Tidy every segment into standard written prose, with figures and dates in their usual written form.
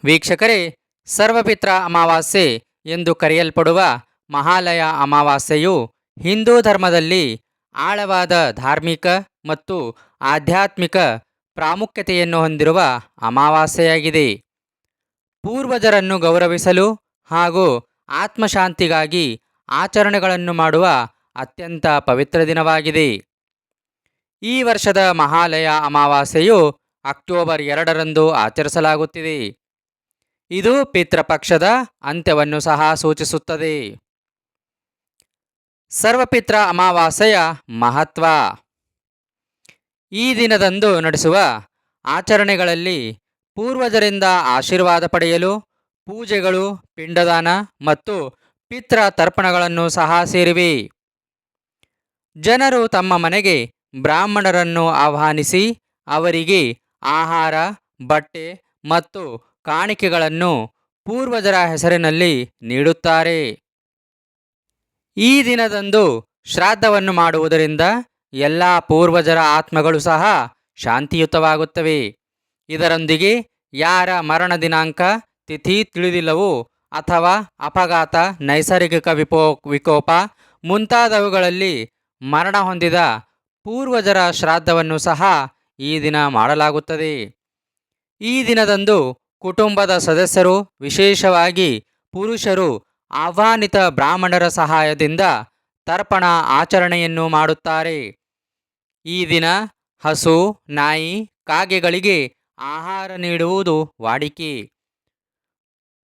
ವೀಕ್ಷಕರೇ, ಸರ್ವಪಿತ್ರ ಅಮಾವಾಸ್ಯೆ ಎಂದು ಕರೆಯಲ್ಪಡುವ ಮಹಾಲಯ ಅಮಾವಾಸ್ಯೆಯು ಹಿಂದೂ ಧರ್ಮದಲ್ಲಿ ಆಳವಾದ ಧಾರ್ಮಿಕ ಮತ್ತು ಆಧ್ಯಾತ್ಮಿಕ ಪ್ರಾಮುಖ್ಯತೆಯನ್ನು ಹೊಂದಿರುವ ಅಮಾವಾಸ್ಯೆಯಾಗಿದೆ. ಪೂರ್ವಜರನ್ನು ಗೌರವಿಸಲು ಹಾಗೂ ಆತ್ಮಶಾಂತಿಗಾಗಿ ಆಚರಣೆಗಳನ್ನು ಮಾಡುವ ಅತ್ಯಂತ ಪವಿತ್ರ ದಿನವಾಗಿದೆ. ಈ ವರ್ಷದ ಮಹಾಲಯ ಅಮಾವಾಸ್ಯೆಯು ಅಕ್ಟೋಬರ್ 2ರಂದು ಆಚರಿಸಲಾಗುತ್ತಿದೆ. ಇದು ಪಿತೃಪಕ್ಷದ ಅಂತ್ಯವನ್ನು ಸಹ ಸೂಚಿಸುತ್ತದೆ. ಸರ್ವಪಿತ್ರ ಅಮಾವಾಸ್ಯೆಯ ಮಹತ್ವ. ಈ ದಿನದಂದು ನಡೆಸುವ ಆಚರಣೆಗಳಲ್ಲಿ ಪೂರ್ವಜರಿಂದ ಆಶೀರ್ವಾದ ಪಡೆಯಲು ಪೂಜೆಗಳು, ಪಿಂಡದಾನ ಮತ್ತು ಪಿತೃ ತರ್ಪಣಗಳನ್ನು ಸಹ ಸೇರಿವೆ. ಜನರು ತಮ್ಮ ಮನೆಗೆ ಬ್ರಾಹ್ಮಣರನ್ನು ಆಹ್ವಾನಿಸಿ ಅವರಿಗೆ ಆಹಾರ, ಬಟ್ಟೆ ಮತ್ತು ಕಾಣಿಕೆಗಳನ್ನು ಪೂರ್ವಜರ ಹೆಸರಿನಲ್ಲಿ ನೀಡುತ್ತಾರೆ. ಈ ದಿನದಂದು ಶ್ರಾದ್ದವನ್ನು ಮಾಡುವುದರಿಂದ ಎಲ್ಲ ಪೂರ್ವಜರ ಆತ್ಮಗಳು ಸಹ ಶಾಂತಿಯುತವಾಗುತ್ತವೆ. ಇದರೊಂದಿಗೆ ಯಾರ ಮರಣ ದಿನಾಂಕ, ತಿಥಿ ತಿಳಿದಿಲ್ಲವೋ ಅಥವಾ ಅಪಘಾತ, ನೈಸರ್ಗಿಕ ವಿಕೋಪ ಮುಂತಾದವುಗಳಲ್ಲಿ ಮರಣ ಹೊಂದಿದ ಪೂರ್ವಜರ ಶ್ರಾದ್ದವನ್ನು ಸಹ ಈ ದಿನ ಮಾಡಲಾಗುತ್ತದೆ. ಈ ದಿನದಂದು ಕುಟುಂಬದ ಸದಸ್ಯರು, ವಿಶೇಷವಾಗಿ ಪುರುಷರು, ಆಹ್ವಾನಿತ ಬ್ರಾಹ್ಮಣರ ಸಹಾಯದಿಂದ ತರ್ಪಣ ಆಚರಣೆಯನ್ನು ಮಾಡುತ್ತಾರೆ. ಈ ದಿನ ಹಸು, ನಾಯಿ, ಕಾಗೆಗಳಿಗೆ ಆಹಾರ ನೀಡುವುದು ವಾಡಿಕೆ.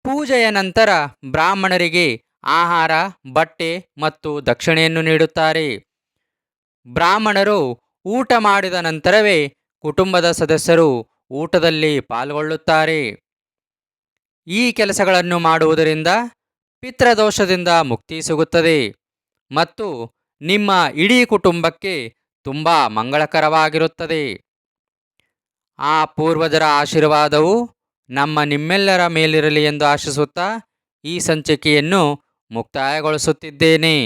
ಪೂಜೆಯ ನಂತರ ಬ್ರಾಹ್ಮಣರಿಗೆ ಆಹಾರ, ಬಟ್ಟೆ ಮತ್ತು ದಕ್ಷಿಣೆಯನ್ನು ನೀಡುತ್ತಾರೆ. ಬ್ರಾಹ್ಮಣರು ಊಟ ಮಾಡಿದ ನಂತರವೇ ಕುಟುಂಬದ ಸದಸ್ಯರು ಊಟದಲ್ಲಿ ಪಾಲ್ಗೊಳ್ಳುತ್ತಾರೆ. ಈ ಕೆಲಸಗಳನ್ನು ಮಾಡುವುದರಿಂದ ಪಿತೃದೋಷದಿಂದ ಮುಕ್ತಿ ಸಿಗುತ್ತದೆ ಮತ್ತು ನಿಮ್ಮ ಇಡೀ ಕುಟುಂಬಕ್ಕೆ ತುಂಬ ಮಂಗಳಕರವಾಗಿರುತ್ತದೆ. ಆ ಪೂರ್ವಜರ ಆಶೀರ್ವಾದವು ನಿಮ್ಮೆಲ್ಲರ ಮೇಲಿರಲಿ ಎಂದು ಆಶಿಸುತ್ತಾ ಈ ಸಂಚಿಕೆಯನ್ನು ಮುಕ್ತಾಯಗೊಳಿಸುತ್ತಿದ್ದೇನೆ.